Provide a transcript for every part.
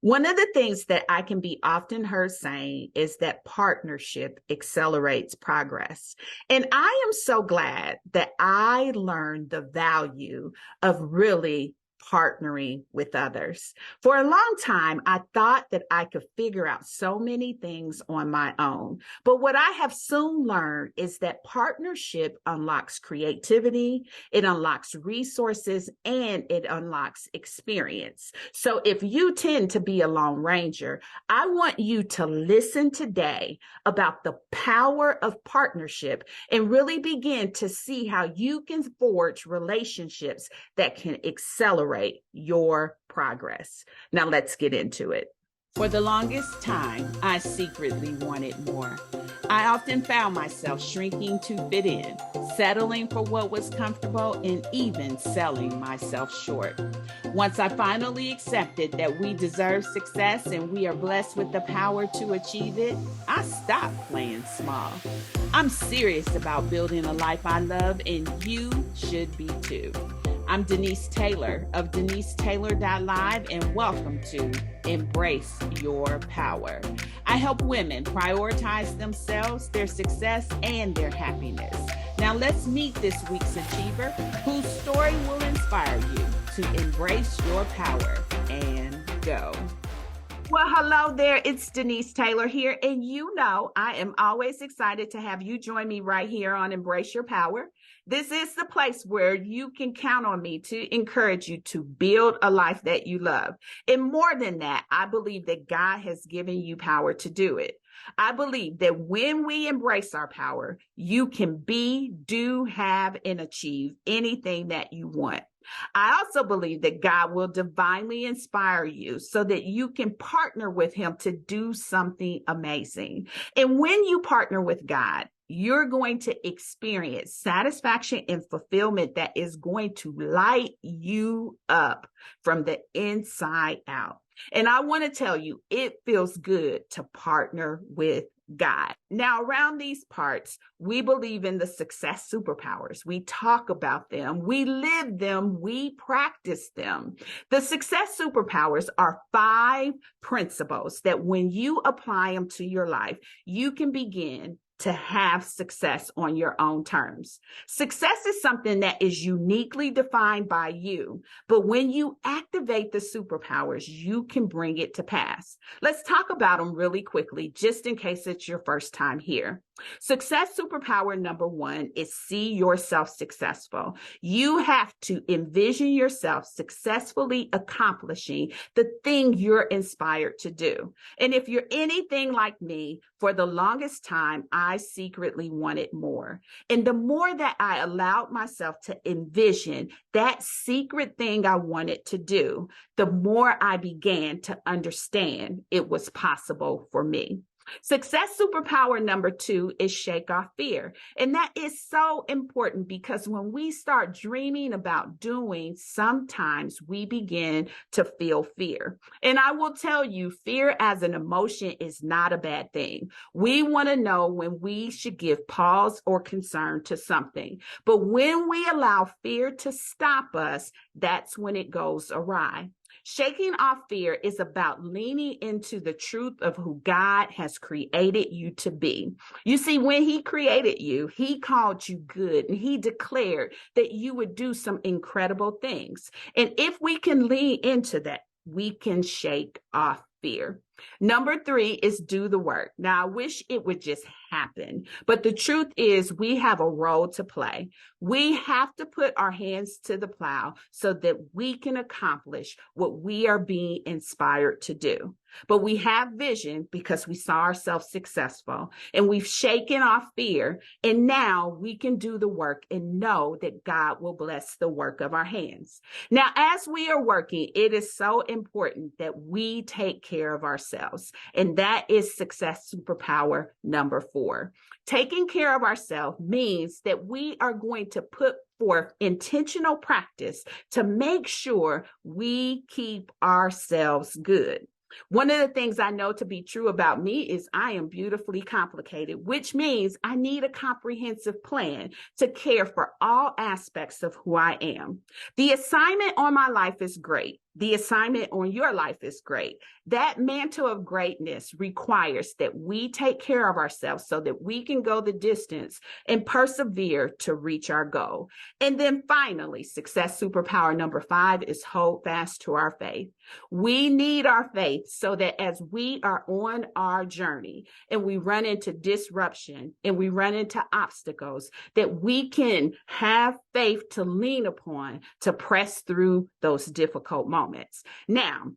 One of the things that I can be often heard saying is that partnership accelerates progress. And I am so glad that I learned the value of really partnering with others. For a long time, I thought that I could figure out so many things on my own. But what I have soon learned is that partnership unlocks creativity, it unlocks resources, and it unlocks experience. So if you tend to be a lone ranger, I want you to listen today about the power of partnership and really begin to see how you can forge relationships that can accelerate your progress. Now let's get into it. For the longest time, I secretly wanted more. I often found myself shrinking to fit in, settling for what was comfortable, and even selling myself short. Once I finally accepted that we deserve success and we are blessed with the power to achieve it, I stopped playing small. I'm serious about building a life I love, and you should be too. I'm Denise Taylor of DeniseTaylor.live, and welcome to Embrace Your Power. I help women prioritize themselves, their success, and their happiness. Now let's meet this week's achiever, whose story will inspire you to embrace your power and go. Well, hello there. It's Denise Taylor here. And you know, I am always excited to have you join me right here on Embrace Your Power. This is the place where you can count on me to encourage you to build a life that you love. And more than that, I believe that God has given you power to do it. I believe that when we embrace our power, you can be, do, have, and achieve anything that you want. I also believe that God will divinely inspire you so that you can partner with him to do something amazing. And when you partner with God, you're going to experience satisfaction and fulfillment that is going to light you up from the inside out. And I want to tell you, it feels good to partner with God. Now, around these parts, we believe in the success superpowers. We talk about them, we live them, we practice them. The success superpowers are 5 principles that when you apply them to your life, you can begin to have success on your own terms. Success is something that is uniquely defined by you, but when you activate the superpowers, you can bring it to pass. Let's talk about them really quickly, just in case it's your first time here. Success superpower number 1 is see yourself successful. You have to envision yourself successfully accomplishing the thing you're inspired to do. And if you're anything like me, for the longest time, I secretly wanted more. And the more that I allowed myself to envision that secret thing I wanted to do, the more I began to understand it was possible for me. Success superpower number 2 is shake off fear. And that is so important because when we start dreaming about doing, sometimes we begin to feel fear. And I will tell you, fear as an emotion is not a bad thing. We want to know when we should give pause or concern to something. But when we allow fear to stop us, that's when it goes awry. Shaking off fear is about leaning into the truth of who God has created you to be. You see, when he created you, he called you good and he declared that you would do some incredible things. And if we can lean into that, we can shake off fear. Number 3 is do the work. Now, I wish it would just happen, but the truth is we have a role to play. We have to put our hands to the plow so that we can accomplish what we are being inspired to do. But we have vision because we saw ourselves successful and we've shaken off fear. And now we can do the work and know that God will bless the work of our hands. Now, as we are working, it is so important that we take care of ourselves. And that is success superpower number 4. Taking care of ourselves means that we are going to put forth intentional practice to make sure we keep ourselves good. One of the things I know to be true about me is I am beautifully complicated, which means I need a comprehensive plan to care for all aspects of who I am. The assignment on my life is great. The assignment on your life is great. That mantle of greatness requires that we take care of ourselves so that we can go the distance and persevere to reach our goal. And then finally, success superpower number 5 is hold fast to our faith. We need our faith so that as we are on our journey and we run into disruption and we run into obstacles, that we can have faith to lean upon to press through those difficult moments. Now,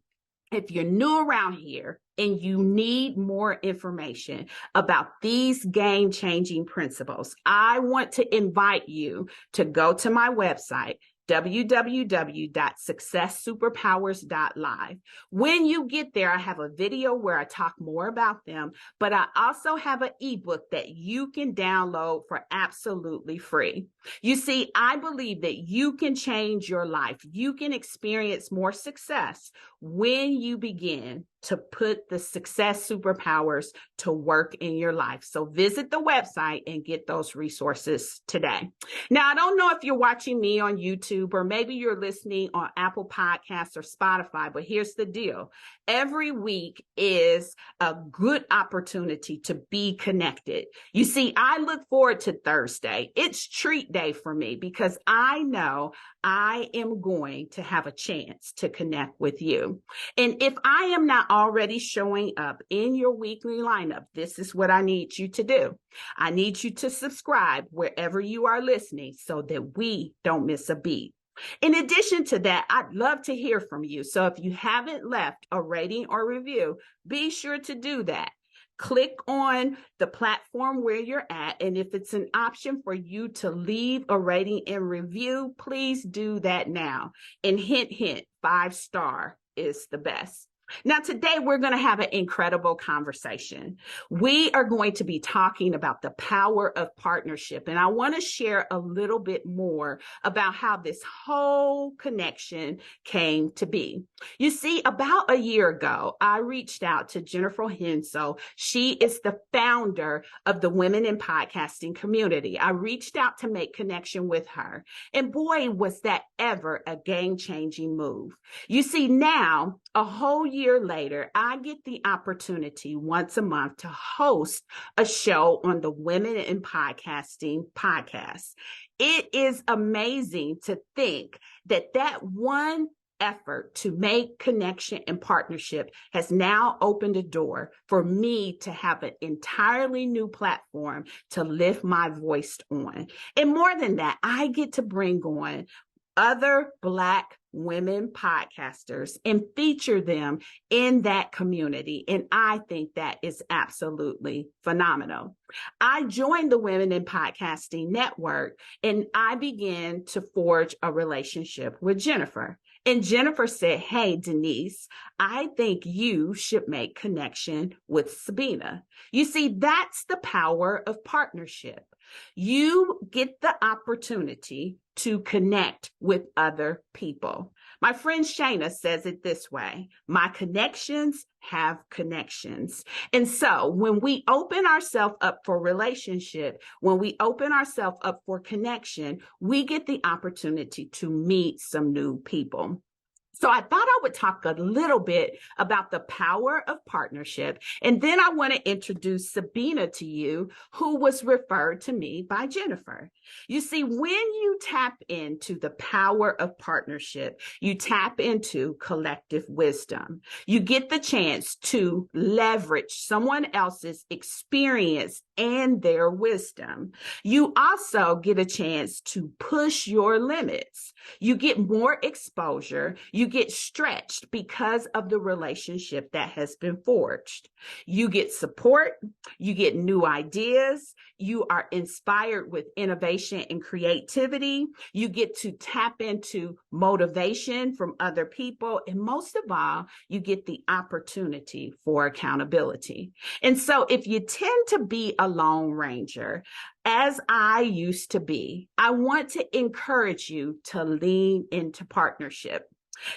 if you're new around here and you need more information about these game-changing principles, I want to invite you to go to my website, www.successsuperpowers.live. When you get there, I have a video where I talk more about them, but I also have an ebook that you can download for absolutely free. You see, I believe that you can change your life. You can experience more success when you begin to put the success superpowers to work in your life. So visit the website and get those resources today. Now, I don't know if you're watching me on YouTube or maybe you're listening on Apple Podcasts or Spotify, but here's the deal. Every week is a good opportunity to be connected. You see, I look forward to Thursday. It's treat day for me because I know I am going to have a chance to connect with you. And if I am not already showing up in your weekly lineup, this is what I need you to do. I need you to subscribe wherever you are listening so that we don't miss a beat. In addition to that, I'd love to hear from you. So if you haven't left a rating or review, be sure to do that. Click on the platform where you're at, and if it's an option for you to leave a rating and review, please do that now. And hint, hint, 5-star is the best. Now, today we're going to have an incredible conversation. We are going to be talking about the power of partnership, and I want to share a little bit more about how this whole connection came to be. You see, about a year ago, I reached out to Jennifer Hensel. She is the founder of the Women in Podcasting community. I reached out to make connection with her, and boy, was that ever a game-changing move. You see, now, a whole year later, I get the opportunity once a month to host a show on the Women in Podcasting podcast. It is amazing to think that that one effort to make connection and partnership has now opened a door for me to have an entirely new platform to lift my voice on. And more than that, I get to bring on other Black women podcasters and feature them in that community. And I think that is absolutely phenomenal. I joined the Women in Podcasting Network and I began to forge a relationship with Jennifer. And Jennifer said, "Hey, Denise, I think you should make connection with Sabine." You see, that's the power of partnership. You get the opportunity to connect with other people. My friend Shayna says it this way: my connections have connections. And so when we open ourselves up for relationship, when we open ourselves up for connection, we get the opportunity to meet some new people. So I thought I would talk a little bit about the power of partnership. And then I want to introduce Sabine to you, who was referred to me by Jennifer. You see, when you tap into the power of partnership, you tap into collective wisdom. You get the chance to leverage someone else's experience and their wisdom. You also get a chance to push your limits. You get more exposure. You get stretched because of the relationship that has been forged. You get support. You get new ideas. You are inspired with innovation and creativity. You get to tap into motivation from other people. And most of all, you get the opportunity for accountability. And so if you tend to be a Lone Ranger, as I used to be, I want to encourage you to lean into partnership.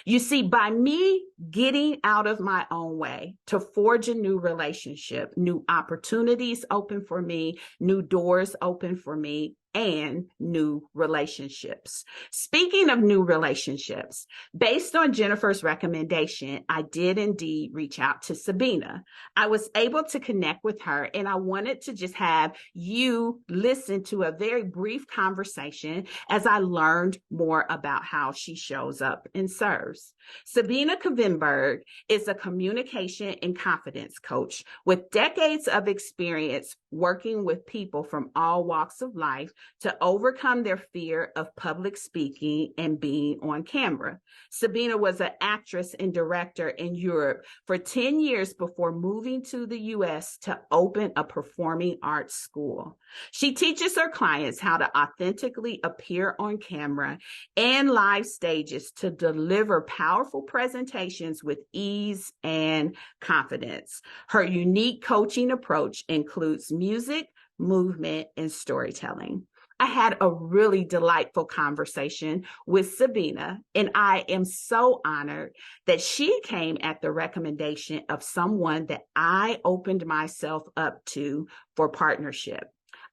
You see, by me getting out of my own way to forge a new relationship, new opportunities open for me, new doors open for me, and new relationships. Speaking of new relationships, based on Jennifer's recommendation, I did indeed reach out to Sabine. I was able to connect with her, and I wanted to just have you listen to a very brief conversation as I learned more about how she shows up and serves. Sabine Kvenberg is a communication and confidence coach with decades of experience working with people from all walks of life to overcome their fear of public speaking and being on camera. Sabine was an actress and director in Europe for 10 years before moving to the US to open a performing arts school. She teaches her clients how to authentically appear on camera and live stages to deliver powerful presentations with ease and confidence. Her unique coaching approach includes music, movement, and storytelling. I had a really delightful conversation with Sabine, and I am so honored that she came at the recommendation of someone that I opened myself up to for partnership.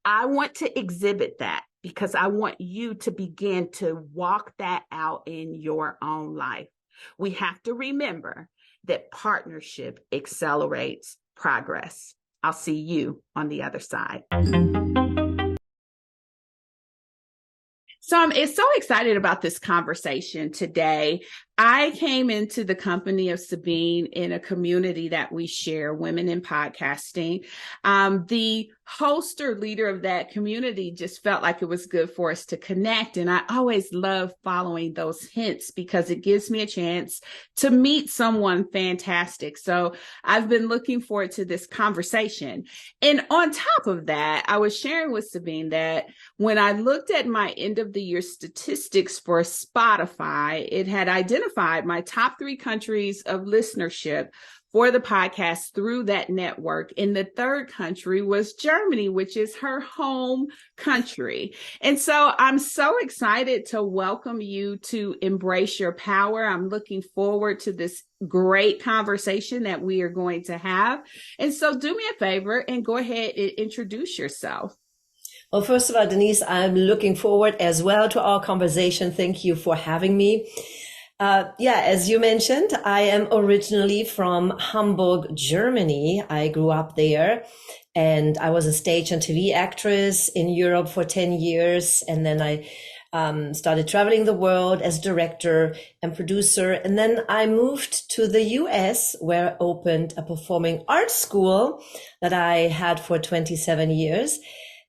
I want to exhibit that because I want you to begin to walk that out in your own life. We have to remember that partnership accelerates progress. I'll see you on the other side. So I'm so excited about this conversation today. I came into the company of Sabine in a community that we share, Women in Podcasting. The host or leader of that community just felt like it was good for us to connect. And I always love following those hints because it gives me a chance to meet someone fantastic. So I've been looking forward to this conversation. And on top of that, I was sharing with Sabine that when I looked at my end of the year statistics for Spotify, it had identified my top 3 countries of listenership for the podcast through that network. And the third country was Germany, which is her home country. And so I'm so excited to welcome you to Embrace Your Power. I'm looking forward to this great conversation that we are going to have. And so do me a favor and go ahead and introduce yourself. Well, first of all, Denise, I'm looking forward as well to our conversation. Thank you for having me. As you mentioned, I am originally from Hamburg, Germany. I grew up there and I was a stage and TV actress in Europe for 10 years. And then I started traveling the world as director and producer. And then I moved to the US where I opened a performing arts school that I had for 27 years.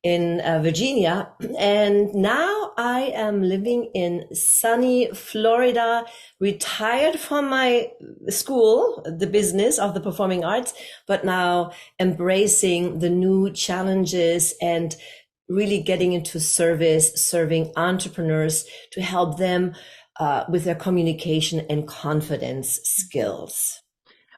In Virginia. And now I am living in sunny Florida, retired from my school, the business of the performing arts, but now embracing the new challenges and really getting into service, serving entrepreneurs to help them with their communication and confidence skills.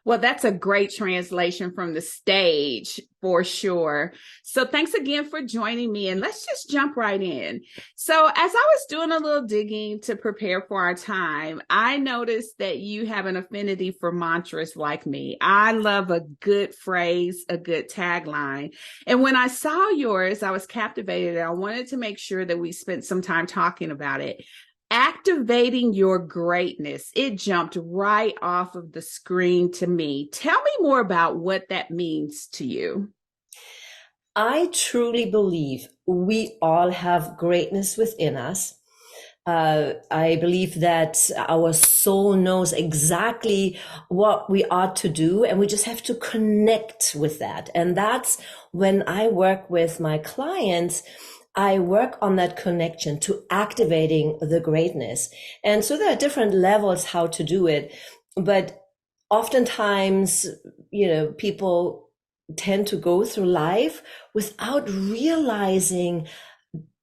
Well, that's a great translation from the stage for sure. So thanks again for joining me. And let's just jump right in. So as I was doing a little digging to prepare for our time, I noticed that you have an affinity for mantras like me. I love a good phrase, a good tagline. And when I saw yours, I was captivated. And I wanted to make sure that we spent some time talking about it. Activating your greatness. It jumped right off of the screen to me. Tell me more about what that means to you. I truly believe we all have greatness within us. I believe that our soul knows exactly what we ought to do, and we just have to connect with that. And that's when I work with my clients. I work on that connection to activating the greatness. And so there are different levels how to do it. But oftentimes, people tend to go through life without realizing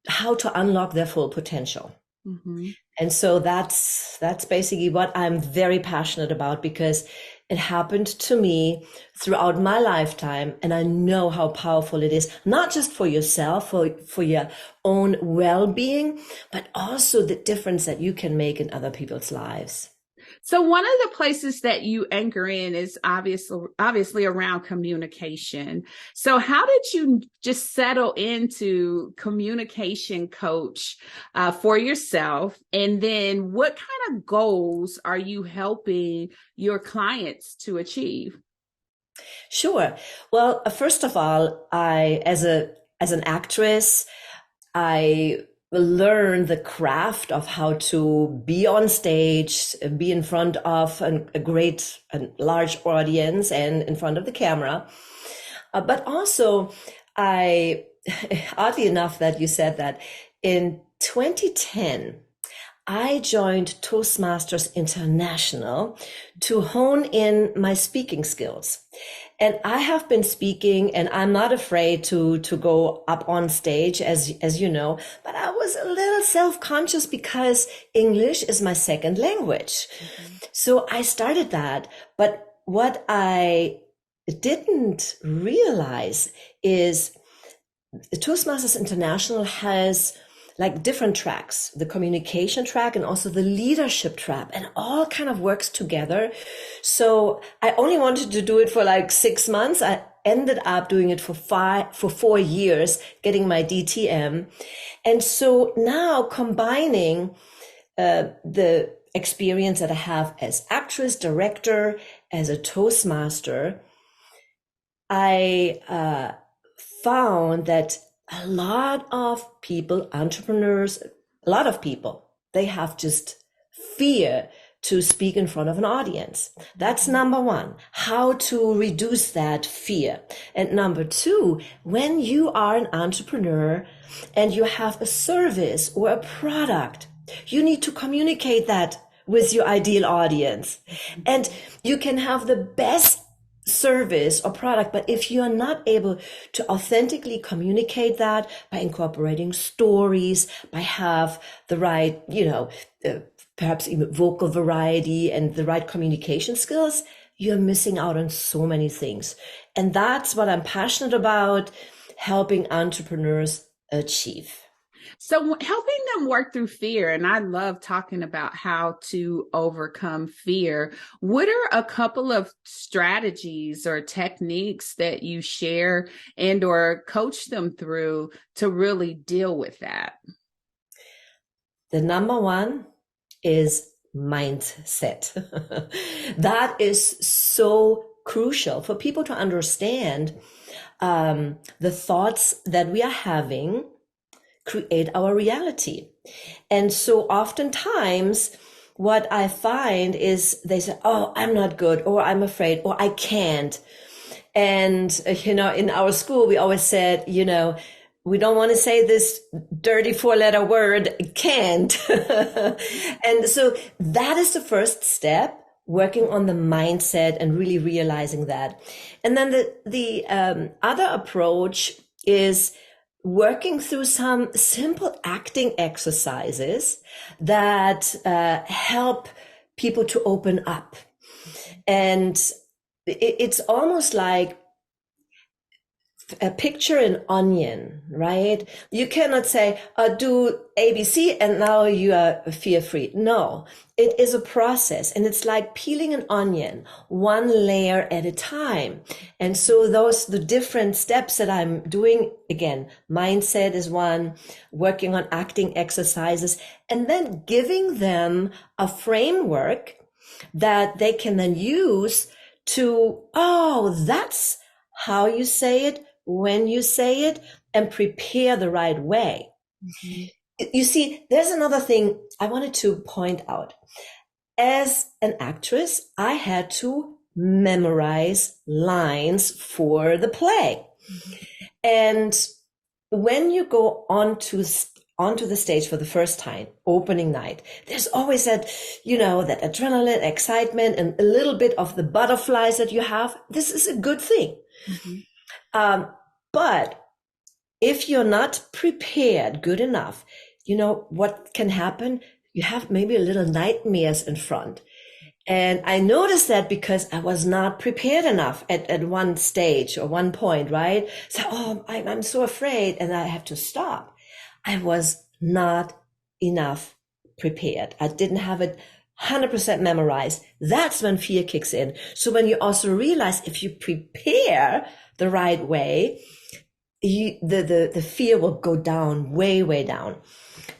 how to unlock their full potential. Mm-hmm. And so that's basically what I'm very passionate about, because it happened to me throughout my lifetime. And I know how powerful it is, not just for yourself, for your own well-being, but also the difference that you can make in other people's lives. So one of the places that you anchor in is obviously around communication. So how did you just settle into communication coach for yourself? And then what kind of goals are you helping your clients to achieve? Sure. Well, first of all, as an actress, I learned the craft of how to be on stage, be in front of a large audience and in front of the camera. But also, I, oddly enough, that you said that in 2010, I joined Toastmasters International to hone in my speaking skills. And I have been speaking and I'm not afraid to go up on stage as you know, but I was a little self-conscious because English is my second language. So I started that. But what I didn't realize is Toastmasters International has like different tracks, the communication track and also the leadership track, and all kind of works together. So I only wanted to do it for like 6 months. I ended up doing it for 4 years, getting my DTM. And so now combining the experience that I have as actress, director, as a Toastmaster, I found that a lot of people, entrepreneurs, a lot of people, they have just fear to speak in front of an audience. That's number one, how to reduce that fear. And number two, when you are an entrepreneur and you have a service or a product, you need to communicate that with your ideal audience. And you can have the best service or product, but if you are not able to authentically communicate that by incorporating stories, by have the right, perhaps even vocal variety and the right communication skills, you're missing out on so many things. And that's what I'm passionate about, helping entrepreneurs achieve. So helping them work through fear, and I love talking about how to overcome fear. What are a couple of strategies or techniques that you share and or coach them through to really deal with that? The number one is mindset. That is so crucial for people to understand. The thoughts that we are having create our reality. And so oftentimes what I find is they say, oh, I'm not good, or I'm afraid, or I can't. And, in our school, we always said, we don't want to say this dirty 4-letter word, can't. And so that is the first step, working on the mindset and really realizing that. And then the other approach is working through some simple acting exercises that help people to open up. And it's almost like a picture an onion, right? You cannot say, do ABC and now you are fear free. No, it is a process, and it's like peeling an onion, one layer at a time. And so the different steps that I'm doing, again, mindset is one, working on acting exercises, and then giving them a framework that they can then use to, that's how you say it, when you say it, and prepare the right way. Mm-hmm. You see, there's another thing I wanted to point out. As an actress, I had to memorize lines for the play. Mm-hmm. And when you go onto the stage for the first time, opening night, there's always that, that adrenaline, excitement, and a little bit of the butterflies that you have. This is a good thing. Mm-hmm. But if you're not prepared good enough, what can happen? You have maybe a little nightmares in front. And I noticed that because I was not prepared enough at one stage or one point, right? So, I'm so afraid, and I have to stop. I was not enough prepared. I didn't have it 100% memorized, that's when fear kicks in. So when you also realize if you prepare the right way, the fear will go down, way, way down.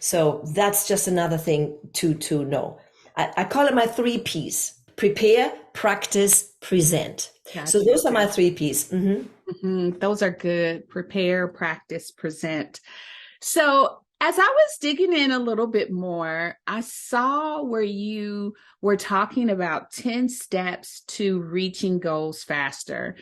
So that's just another thing to know. I call it my 3 Ps: prepare, practice, present. So Gotcha. those are my 3 Ps. Those are good. Prepare, practice, present. So, as I was digging in a little bit more, I saw where you were talking about 10 steps to reaching goals faster.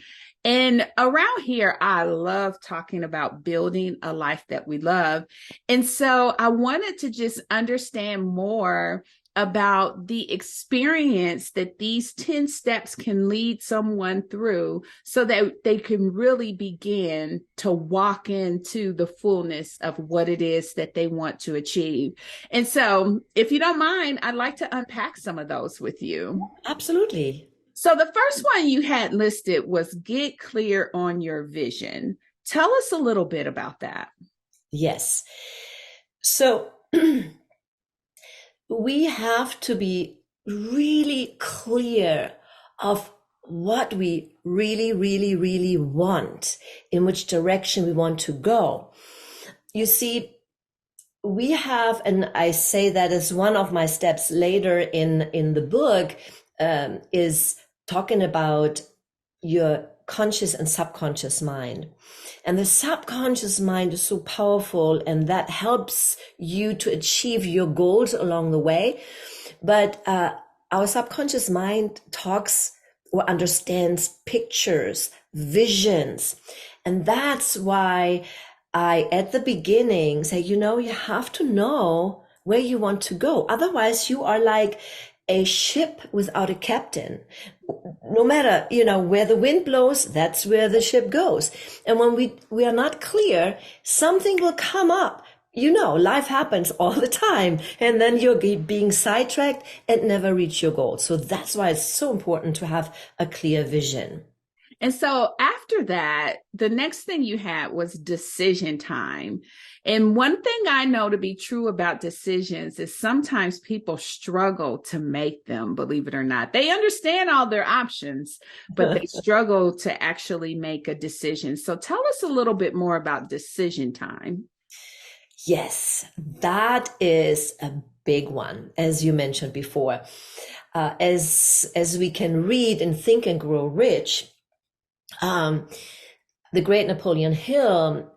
And around here, I love talking about building a life that we love. And so I wanted to just understand more about the experience that these 10 steps can lead someone through so that they can really begin to walk into the fullness of what it is that they want to achieve. And so, if you don't mind, I'd like to unpack some of those with you. Absolutely. So, the first one you had listed was get clear on your vision. Tell us a little bit about that. Yes. So we have to be really clear of what we really, really, really want, in which direction we want to go. You see, we have, and I say that as one of my steps later in the book, is talking about your conscious and subconscious mind. And the subconscious mind is so powerful, and that helps you to achieve your goals along the way. But our subconscious mind talks or understands pictures, visions. And that's why I, at the beginning, say, you have to know where you want to go. Otherwise, you are like a ship without a captain. No matter, where the wind blows, that's where the ship goes. And when we are not clear, something will come up. Life happens all the time. And then you're being sidetracked and never reach your goal. So that's why it's so important to have a clear vision. And so after that, the next thing you had was decision time. And one thing I know to be true about decisions is sometimes people struggle to make them, believe it or not. They understand all their options, but they struggle to actually make a decision. So tell us a little bit more about decision time. Yes, that is a big one, as you mentioned before. As we can read in Think and Grow Rich, the great Napoleon Hill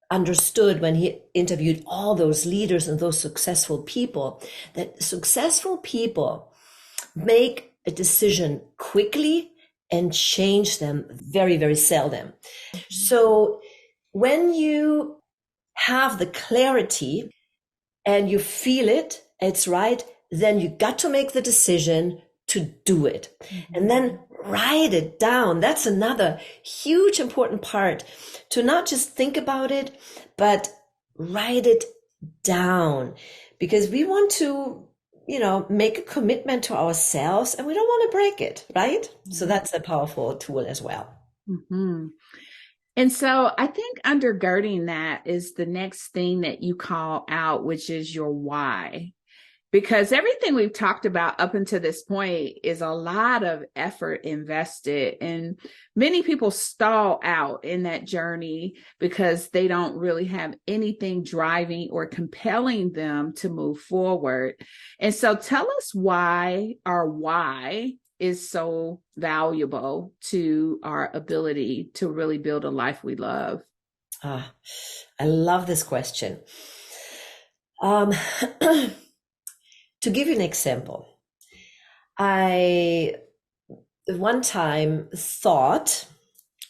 understood when he interviewed all those leaders and those successful people, that successful people make a decision quickly and change them very, very seldom. So when you have the clarity and you feel it's right, then you got to make the decision to do it. And then write it down. That's another huge important part, to not just think about it, but write it down, because we want to, make a commitment to ourselves and we don't want to break it, right? So that's a powerful tool as well. Mm-hmm. And so I think undergirding that is the next thing that you call out, which is your why. Because everything we've talked about up until this point is a lot of effort invested, and many people stall out in that journey because they don't really have anything driving or compelling them to move forward. And so tell us why our why is so valuable to our ability to really build a life we love. I love this question. To give you an example, I one time thought,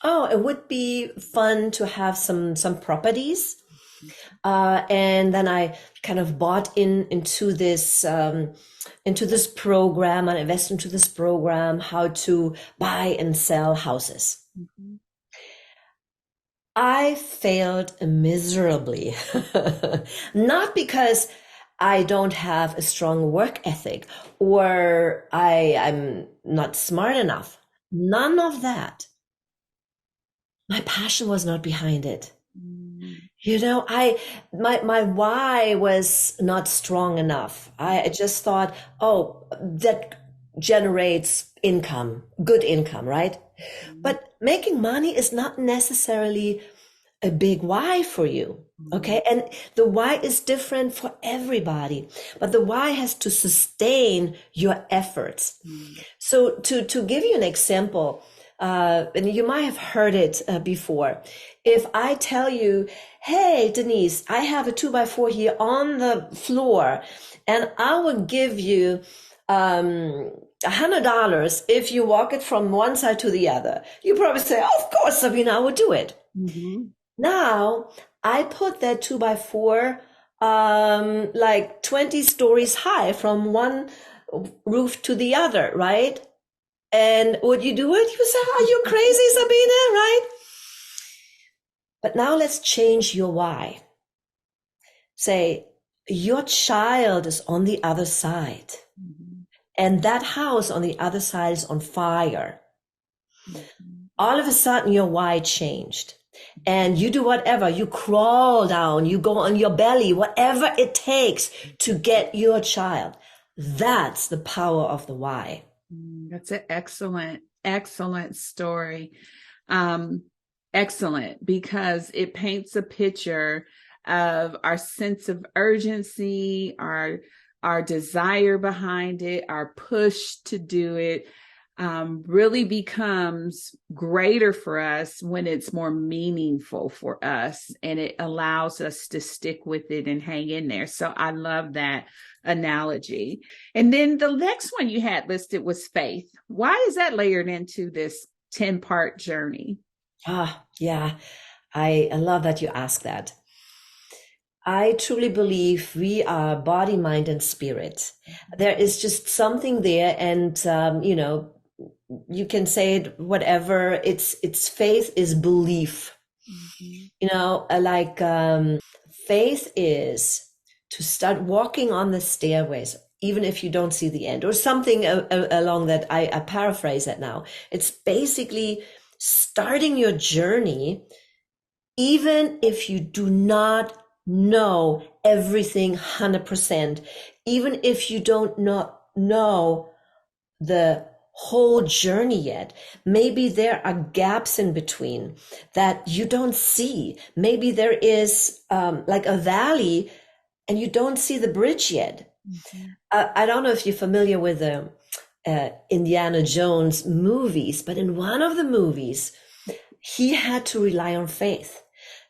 it would be fun to have some properties, and then I kind of bought into this program and invested into this program, how to buy and sell houses. Mm-hmm. I failed miserably, not because I don't have a strong work ethic or I'm not smart enough. None of that. My passion was not behind it. My why was not strong enough. I just thought, oh, that generates income, good income, right? But making money is not necessarily a big why for you. Okay. And the why is different for everybody, but the why has to sustain your efforts. So to give you an example, and you might have heard it before. If I tell you, hey, Denise, I have a 2x4 here on the floor, and I will give you $100 if you walk it from one side to the other. You probably say, oh, of course, Sabine, I would do it. Now I put that 2x4 like 20 stories high from one roof to the other, right? And would you do it? You say, are you crazy, Sabine, right? But now let's change your why. Say, your child is on the other side. And that house on the other side is on fire. All of a sudden, your why changed. And you do whatever. You crawl down, you go on your belly, whatever it takes to get your child. That's the power of the why. That's an excellent story. Excellent, because it paints a picture of our sense of urgency, our desire behind it, our push to do it, really becomes greater for us when it's more meaningful for us, and it allows us to stick with it and hang in there. So I love that analogy. And then the next one you had listed was faith. Why is that layered into this 10-part journey? Yeah, I love that you ask that. I truly believe we are body, mind, and spirit. There is just something there, and you can say it whatever. It's faith is belief. Faith is to start walking on the stairways, even if you don't see the end, or something along that. I paraphrase that now. It's basically starting your journey, even if you do not know everything 100%, even if you don't know the whole journey yet. Maybe there are gaps in between that you don't see. Maybe there is like a valley and you don't see the bridge yet. I don't know if you're familiar with the Indiana Jones movies, but in one of the movies, he had to rely on faith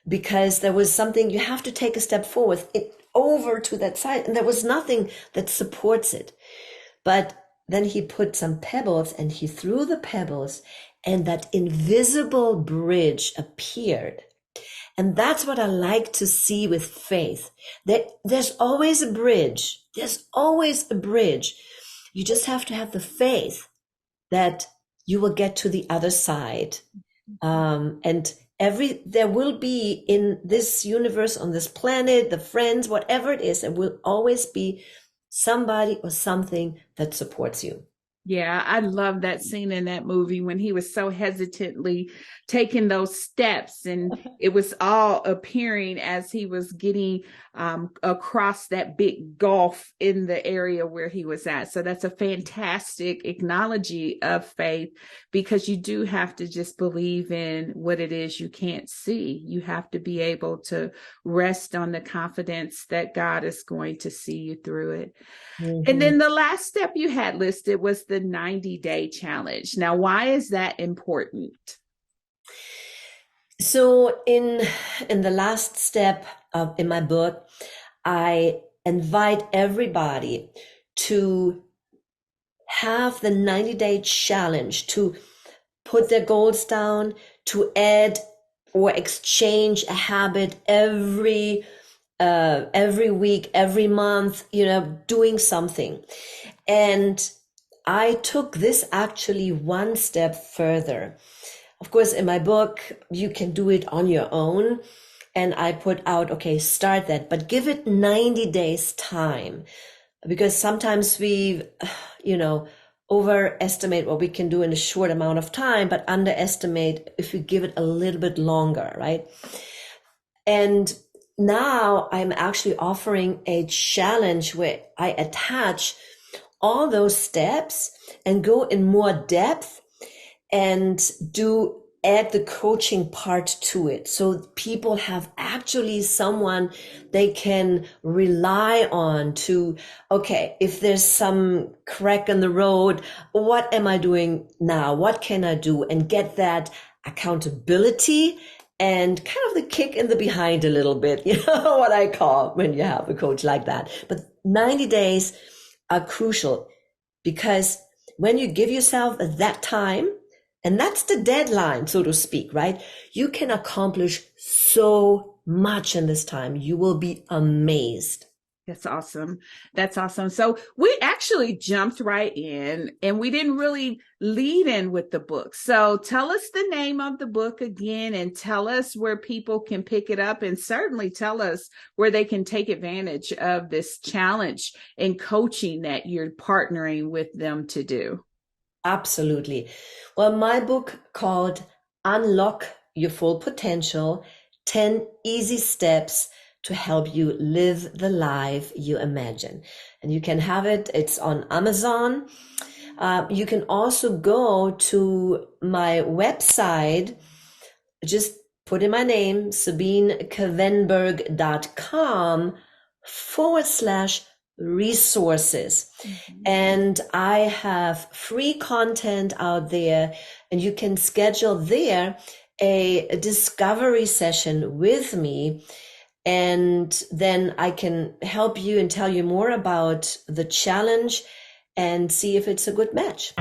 because there was something, you have to take a step forward over to that side, and there was nothing that supports it. But then he put some pebbles and he threw the pebbles, and that invisible bridge appeared. And that's what I like to see with faith. There's always a bridge. There's always a bridge. You just have to have the faith that you will get to the other side. And there will be in this universe, on this planet, the friends, whatever it is, there will always be somebody or something that supports you. Yeah, I love that scene in that movie when he was so hesitantly taking those steps, and it was all appearing as he was getting across that big gulf in the area where he was at. So that's a fantastic acknowledgement of faith, because you do have to just believe in what it is you can't see. You have to be able to rest on the confidence that God is going to see you through it. And then the last step you had listed was the 90-day challenge. Now, why is that important? So in the last step in my book, I invite everybody to have the 90-day challenge, to put their goals down, to add or exchange a habit every week, every month, doing something. And I took this actually one step further. Of course, in my book, you can do it on your own. And I put out, okay, start that, but give it 90 days time, because sometimes we, overestimate what we can do in a short amount of time, but underestimate if we give it a little bit longer, right? And now I'm actually offering a challenge where I attach all those steps and go in more depth and do add the coaching part to it. So people have actually someone they can rely on to, okay, if there's some crack in the road, what am I doing now? What can I do? And get that accountability and kind of the kick in the behind a little bit, you know what I call when you have a coach like that. But 90 days are crucial because when you give yourself that time, and that's the deadline, so to speak, right? You can accomplish so much in this time. You will be amazed. That's awesome. That's awesome. So we actually jumped right in and we didn't really lead in with the book. So tell us the name of the book again and tell us where people can pick it up and certainly tell us where they can take advantage of this challenge and coaching that you're partnering with them to do. Absolutely. Well, my book called Unlock Your Full Potential, 10 Easy Steps to Help You Live the Life You Imagine. And you can have it. It's on Amazon. You can also go to my website. Just put in my name, sabinekvenberg.com/resources. And I have free content out there, and you can schedule there a discovery session with me. And then I can help you and tell you more about the challenge and see if it's a good match.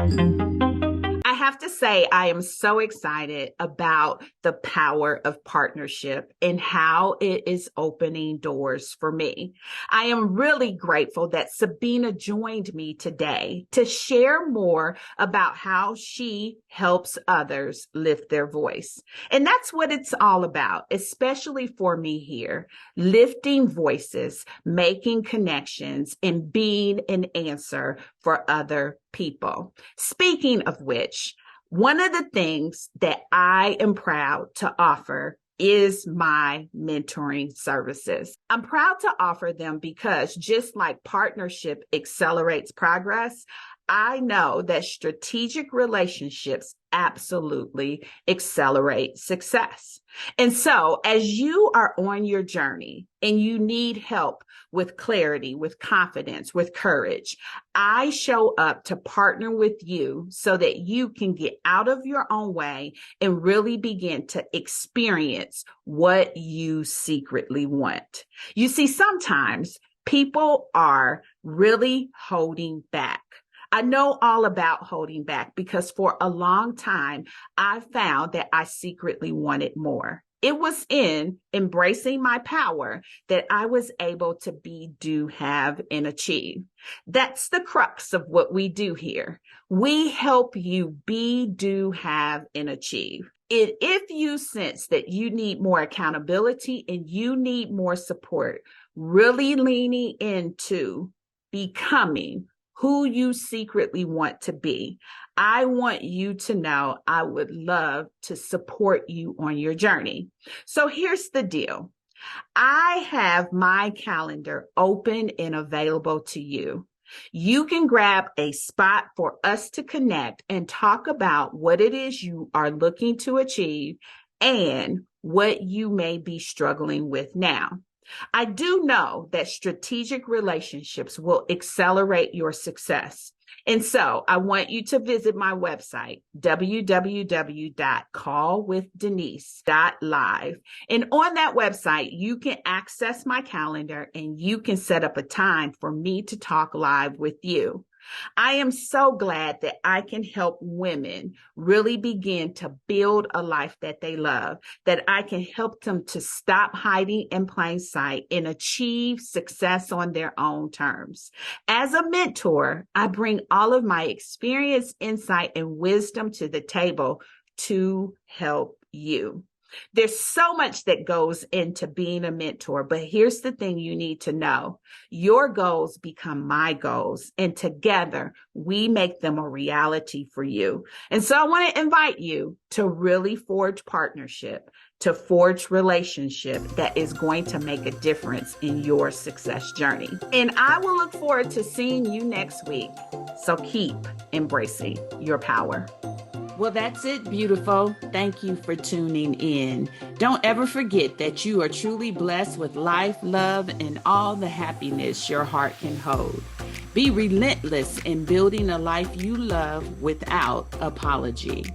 I have to say, I am so excited about the power of partnership and how it is opening doors for me. I am really grateful that Sabine joined me today to share more about how she helps others lift their voice. And that's what it's all about, especially for me here, lifting voices, making connections, and being an answer for other people. Speaking of which, one of the things that I am proud to offer is my mentoring services. I'm proud to offer them because just like partnership accelerates progress, I know that strategic relationships absolutely accelerate success. And so, as you are on your journey and you need help with clarity, with confidence, with courage, I show up to partner with you so that you can get out of your own way and really begin to experience what you secretly want. You see, sometimes people are really holding back. I know all about holding back because for a long time, I found that I secretly wanted more. It was in embracing my power that I was able to be, do, have, and achieve. That's the crux of what we do here. We help you be, do, have, and achieve. If you sense that you need more accountability and you need more support, really leaning into becoming who you secretly want to be, I want you to know I would love to support you on your journey. So here's the deal. I have my calendar open and available to you. You can grab a spot for us to connect and talk about what it is you are looking to achieve and what you may be struggling with now. I do know that strategic relationships will accelerate your success. And so I want you to visit my website, www.callwithdenise.live. And on that website, you can access my calendar and you can set up a time for me to talk live with you. I am so glad that I can help women really begin to build a life that they love, that I can help them to stop hiding in plain sight and achieve success on their own terms. As a mentor, I bring all of my experience, insight, and wisdom to the table to help you. There's so much that goes into being a mentor, but here's the thing you need to know. Your goals become my goals, and together we make them a reality for you. And so I want to invite you to really forge partnership, to forge relationship that is going to make a difference in your success journey. And I will look forward to seeing you next week. So keep embracing your power. Well, that's it, beautiful. Thank you for tuning in. Don't ever forget that you are truly blessed with life, love, and all the happiness your heart can hold. Be relentless in building a life you love without apology.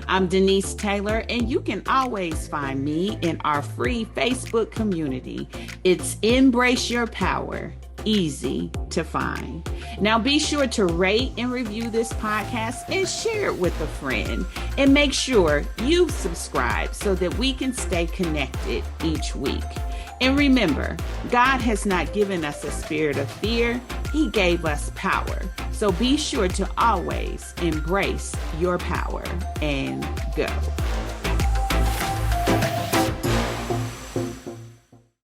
I'm Denise Taylor, and you can always find me in our free Facebook community. It's Embrace Your Power. Easy to find. Now be sure to rate and review this podcast and share it with a friend. And make sure you subscribe so that we can stay connected each week. And remember, God has not given us a spirit of fear. He gave us power. So be sure to always embrace your power and go.